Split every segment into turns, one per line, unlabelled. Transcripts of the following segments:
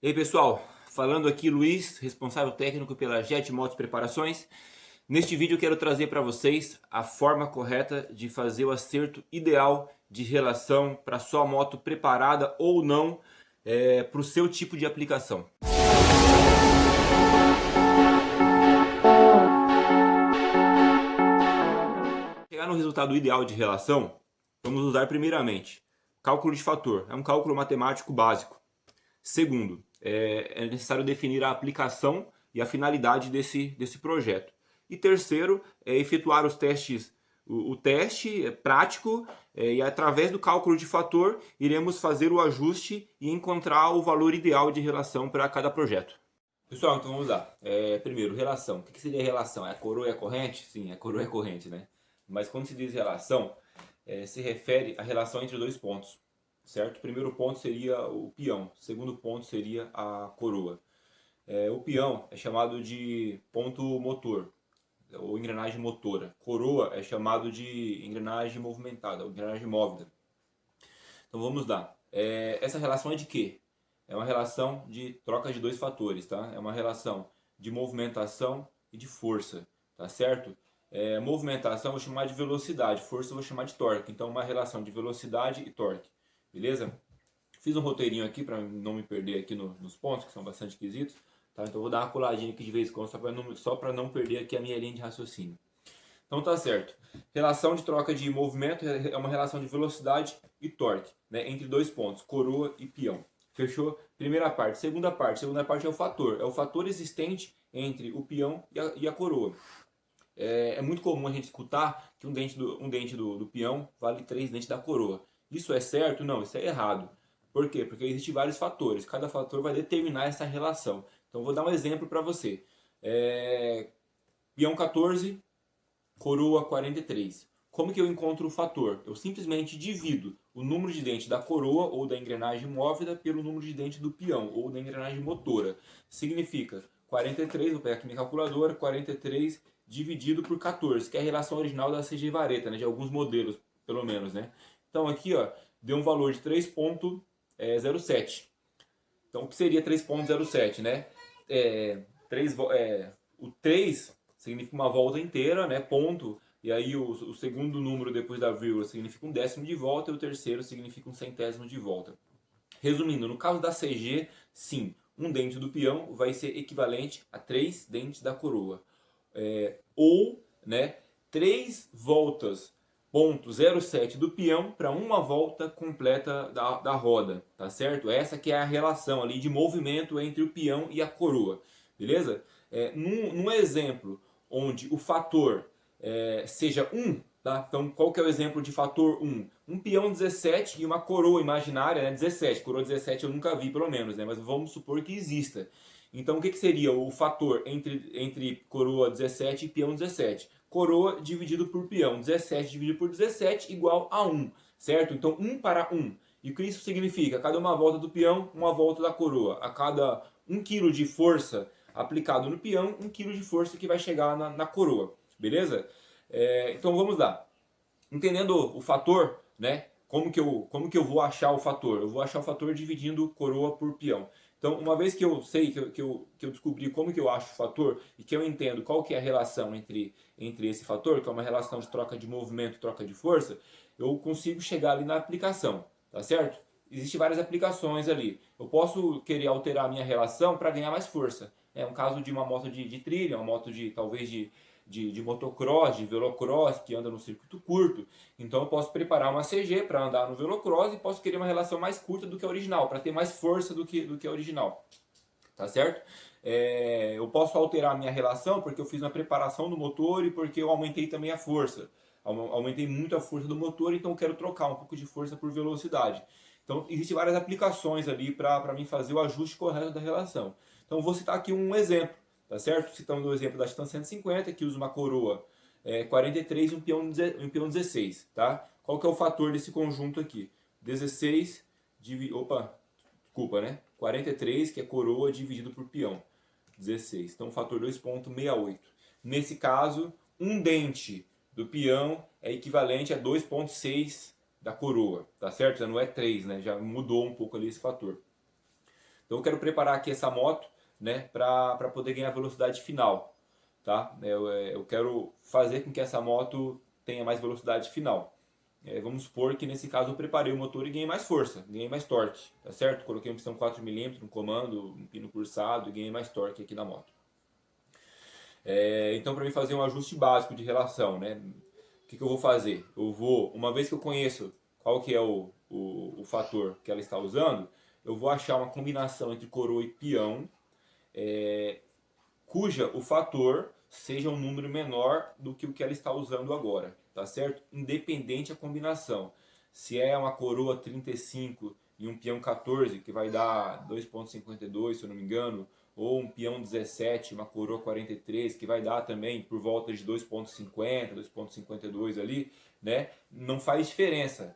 E aí pessoal, falando aqui Luiz, responsável técnico pela Jet Motos Preparações. Neste vídeo eu quero trazer para vocês a forma correta de fazer o acerto ideal de relação para sua moto preparada ou não para o seu tipo de aplicação. Chegar no resultado ideal de relação, vamos usar primeiramente cálculo de fator, é um cálculo matemático básico. Segundo, é necessário definir a aplicação e a finalidade desse projeto. E terceiro, é efetuar os testes, o teste prático e através do cálculo de fator iremos fazer o ajuste e encontrar o valor ideal de relação para cada projeto. Pessoal, então vamos lá. Primeiro, relação. O que seria relação? É a coroa e a corrente? Sim, a coroa e a corrente, né? Mas quando se diz relação, se refere à relação entre dois pontos, certo? O primeiro ponto seria o peão, o segundo ponto seria a coroa. O peão é chamado de ponto motor, ou engrenagem motora. Coroa é chamado de engrenagem movimentada, ou engrenagem móvida. Então vamos lá. Essa relação é de quê? É uma relação de troca de dois fatores, tá? É uma relação de movimentação e de força, tá certo? Movimentação eu vou chamar de velocidade, força eu vou chamar de torque. Então uma relação de velocidade e torque, beleza? Fiz um roteirinho aqui para não me perder aqui nos pontos, que são bastante quesitos, tá? Então vou dar uma coladinha aqui de vez em quando, só para não perder aqui a minha linha de raciocínio. Então tá certo. Relação de troca de movimento é uma relação de velocidade e torque, né, entre dois pontos, coroa e peão. Fechou? Primeira parte. Segunda parte. Segunda parte é o fator. É o fator existente entre o peão e a coroa. É muito comum a gente escutar que um dente do peão vale 3 dentes da coroa. Isso é certo? Não, isso é errado. Por quê? Porque existem vários fatores. Cada fator vai determinar essa relação. Então vou dar um exemplo para você. Peão 14, coroa 43. Como que eu encontro o fator? Eu simplesmente divido o número de dentes da coroa ou da engrenagem móvida pelo número de dentes do peão ou da engrenagem motora. Significa 43, vou pegar aqui minha calculadora, 43 dividido por 14, que é a relação original da CG Vareta, né, de alguns modelos, pelo menos, né? Então aqui, ó, deu um valor de 3,07. Então o que seria 3,07, né? 3, o 3 significa uma volta inteira, né? Ponto. E aí o segundo número depois da vírgula significa um décimo de volta e o terceiro significa um centésimo de volta. Resumindo, no caso da CG, sim, um dente do peão vai ser equivalente a 3 dentes da coroa. Ou, né, 3 voltas, ponto 0,7 do peão para uma volta completa da roda, tá certo? Essa que é a relação ali de movimento entre o peão e a coroa, beleza? Num exemplo onde o fator seja 1, tá? Então qual que é o exemplo de fator 1? Um peão 17 e uma coroa imaginária, né? 17. Coroa 17 eu nunca vi pelo menos, né? Mas vamos supor que exista. Então o que seria o fator entre coroa 17 e peão 17? Coroa dividido por peão. 17 dividido por 17 igual a 1, certo? Então 1 para 1. E o que isso significa? A cada uma volta do peão, uma volta da coroa. A cada 1 kg de força aplicado no peão, 1 kg de força que vai chegar na coroa. Beleza? Então vamos lá. Entendendo o fator, né? Como que eu vou achar o fator? Eu vou achar o fator dividindo coroa por peão. Então, uma vez que eu sei, que eu descobri como que eu acho o fator e que eu entendo qual que é a relação entre esse fator, que é uma relação de troca de movimento, troca de força, eu consigo chegar ali na aplicação, tá certo? Existem várias aplicações ali. Eu posso querer alterar a minha relação para ganhar mais força. É um caso de uma moto de trilha, uma moto talvez de motocross, de velocross, que anda no circuito curto. Então eu posso preparar uma CG para andar no velocross e posso querer uma relação mais curta do que a original, para ter mais força do que a original. Tá certo? Eu posso alterar a minha relação porque eu fiz uma preparação do motor e porque eu aumentei também a força. Aumentei muito a força do motor, então eu quero trocar um pouco de força por velocidade. Então existem várias aplicações ali para mim fazer o ajuste correto da relação. Então vou citar aqui um exemplo, tá certo? Citando o exemplo da Titan 150, que usa uma coroa 43 e um peão 16, tá? Qual que é o fator desse conjunto aqui? 16 desculpa, né? 43, que é coroa, dividido por peão. 16. Então, fator 2,68. Nesse caso, um dente do peão é equivalente a 2,6 da coroa, tá certo? Já não é 3, né? Já mudou um pouco ali esse fator. Então eu quero preparar aqui essa moto, né, para poder ganhar velocidade final, tá? Eu quero fazer com que essa moto tenha mais velocidade final. Vamos supor que nesse caso eu preparei o motor e ganhei mais força, ganhei mais torque, tá certo? Coloquei um pistão 4mm no comando, um pino cursado e ganhei mais torque aqui na moto. Então, para mim fazer um ajuste básico de relação, né? O que eu vou fazer? Eu vou, uma vez que eu conheço qual que é o fator que ela está usando, eu vou achar uma combinação entre coroa e peão, cuja o fator seja um número menor do que o que ela está usando agora, tá certo? Independente a combinação. Se é uma coroa 35 e um peão 14, que vai dar 2,52, se eu não me engano, ou um peão 17, uma coroa 43, que vai dar também por volta de 2,50, 2,52 ali, né? Não faz diferença.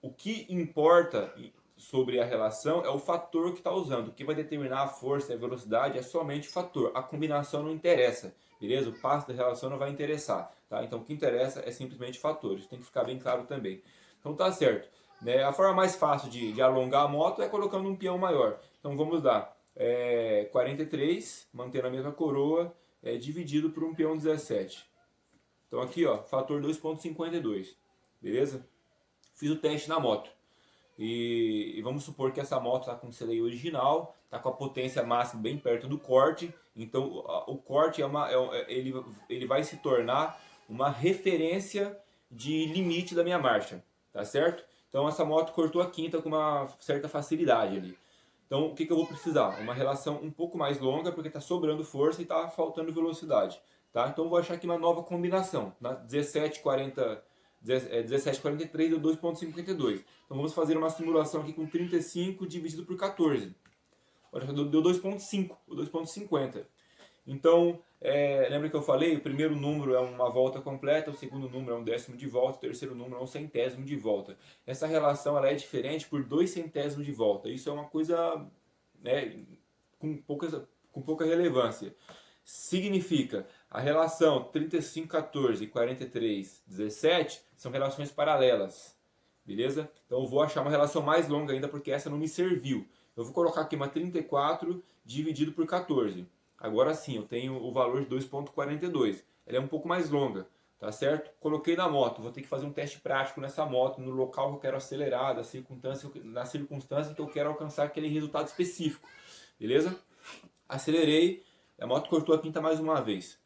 O que importa sobre a relação é o fator que está usando. O que vai determinar a força e a velocidade é somente o fator. A combinação não interessa, beleza? O passo da relação não vai interessar, tá? Então o que interessa é simplesmente o fator. Isso tem que ficar bem claro também. Então tá certo. Né? A forma mais fácil de alongar a moto é colocando um peão maior. Então vamos lá. 43, mantendo a mesma coroa, dividido por um peão 17. Então aqui, ó, fator 2,52. Beleza? Fiz o teste na moto. E vamos supor que essa moto está com o CDI original, está com a potência máxima bem perto do corte. Então o corte ele vai se tornar uma referência de limite da minha marcha, tá certo? Então essa moto cortou a quinta com uma certa facilidade ali. Então o que eu vou precisar? Uma relação um pouco mais longa, porque está sobrando força e está faltando velocidade. Tá? Então eu vou achar aqui uma nova combinação, na 17,43 deu 2,52. Então vamos fazer uma simulação aqui com 35 dividido por 14. Olha, deu 2,5, ou 2,50. Então, lembra que eu falei? O primeiro número é uma volta completa, o segundo número é um décimo de volta, o terceiro número é um centésimo de volta. Essa relação ela é diferente por 2 centésimos de volta. Isso é uma coisa, né, com pouca relevância. Significa, a relação 35,14 e 43,17 são relações paralelas, beleza? Então eu vou achar uma relação mais longa ainda porque essa não me serviu. Eu vou colocar aqui uma 34 dividido por 14. Agora sim, eu tenho o valor de 2,42. Ela é um pouco mais longa, tá certo? Coloquei na moto, vou ter que fazer um teste prático nessa moto, no local que eu quero acelerar, na circunstância que eu quero alcançar aquele resultado específico, beleza? Acelerei, a moto cortou a quinta mais uma vez.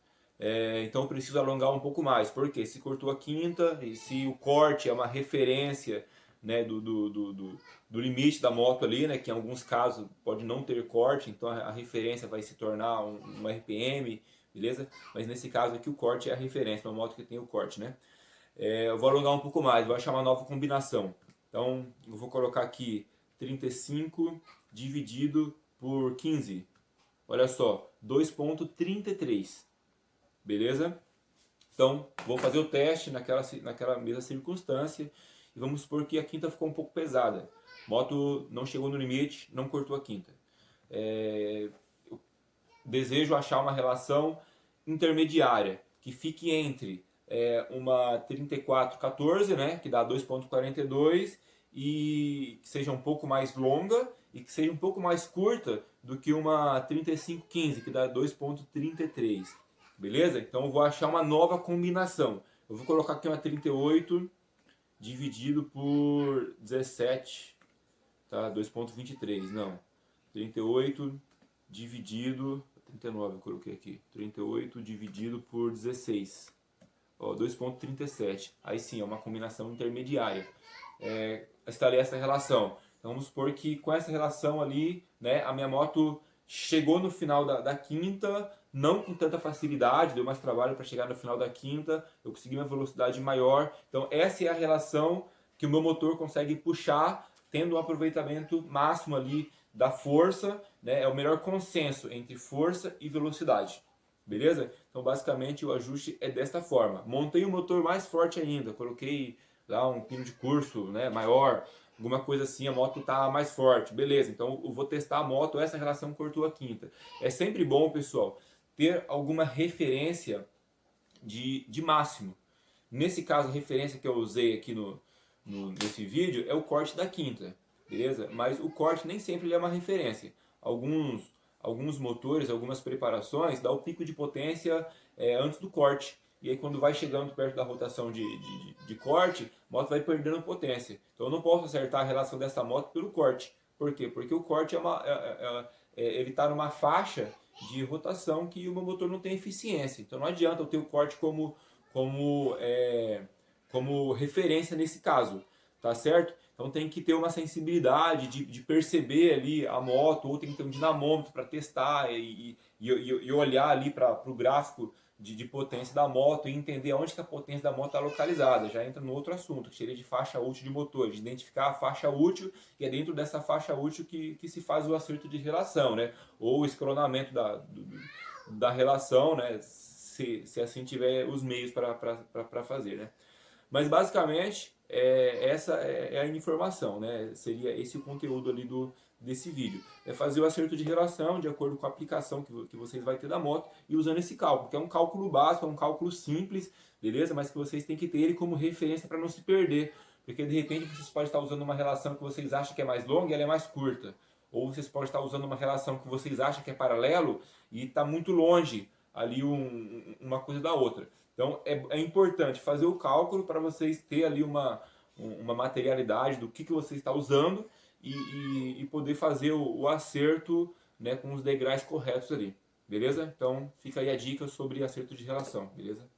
Então eu preciso alongar um pouco mais, porque se cortou a quinta, e se o corte é uma referência, né, do limite da moto ali, né, que em alguns casos pode não ter corte, então a referência vai se tornar um RPM, beleza? Mas nesse caso aqui o corte é a referência, uma moto que tem o corte, né? Eu vou alongar um pouco mais, vou achar uma nova combinação. Então eu vou colocar aqui 35 dividido por 15. Olha só, 2,33. Beleza? Então, vou fazer o teste naquela mesma circunstância. E vamos supor que a quinta ficou um pouco pesada. A moto não chegou no limite, não cortou a quinta. Eu desejo achar uma relação intermediária, que fique entre uma 34,14, né, que dá 2,42, e que seja um pouco mais longa e que seja um pouco mais curta do que uma 35,15, que dá 2,33. Beleza? Então eu vou achar uma nova combinação. Eu vou colocar aqui uma 38 dividido por 17, tá? 2,23, não. 38 dividido... 39 eu coloquei aqui. 38 dividido por 16. 2,37. Aí sim, é uma combinação intermediária. Instalei essa relação. Então vamos supor que com essa relação ali, né, a minha moto chegou no final da quinta, não com tanta facilidade, deu mais trabalho para chegar no final da quinta, eu consegui uma velocidade maior. Então essa é a relação que o meu motor consegue puxar, tendo um aproveitamento máximo ali da força, né? É o melhor consenso entre força e velocidade. Beleza? Então basicamente o ajuste é desta forma. Montei um motor mais forte ainda, coloquei lá um pino de curso, né, maior, alguma coisa assim, a moto tá mais forte. Beleza, então eu vou testar a moto, essa relação cortou a quinta. É sempre bom, pessoal, ter alguma referência de máximo. Nesse caso, a referência que eu usei aqui nesse vídeo é o corte da quinta, beleza? Mas o corte nem sempre é uma referência. alguns motores, algumas preparações, dá o pico de potência antes do corte. E aí quando vai chegando perto da rotação de corte, a moto vai perdendo potência. Então eu não posso acertar a relação dessa moto pelo corte. Por quê? Porque o corte ele está numa faixa de rotação que o meu motor não tem eficiência. Então não adianta eu ter o corte como referência nesse caso, tá certo? Então tem que ter uma sensibilidade de perceber ali a moto, ou tem que ter um dinamômetro para testar e olhar ali para o gráfico de potência da moto e entender onde que a potência da moto está localizada. Já entra no outro assunto, que seria de faixa útil de motor, de identificar a faixa útil, e é dentro dessa faixa útil que se faz o acerto de relação, né? Ou o escalonamento da relação, né? Se assim tiver os meios para fazer, né? Mas basicamente essa é a informação, né? Seria esse o conteúdo ali desse vídeo. É fazer o acerto de relação de acordo com a aplicação que vocês vão ter da moto e usando esse cálculo, que é um cálculo básico, é um cálculo simples, beleza? Mas que vocês têm que ter ele como referência para não se perder. Porque de repente vocês podem estar usando uma relação que vocês acham que é mais longa e ela é mais curta. Ou vocês podem estar usando uma relação que vocês acham que é paralelo e está muito longe ali uma coisa da outra. Então é importante fazer o cálculo para vocês ter ali uma materialidade do que você está usando e poder fazer o acerto, né, com os degraus corretos ali. Beleza? Então fica aí a dica sobre acerto de relação, beleza?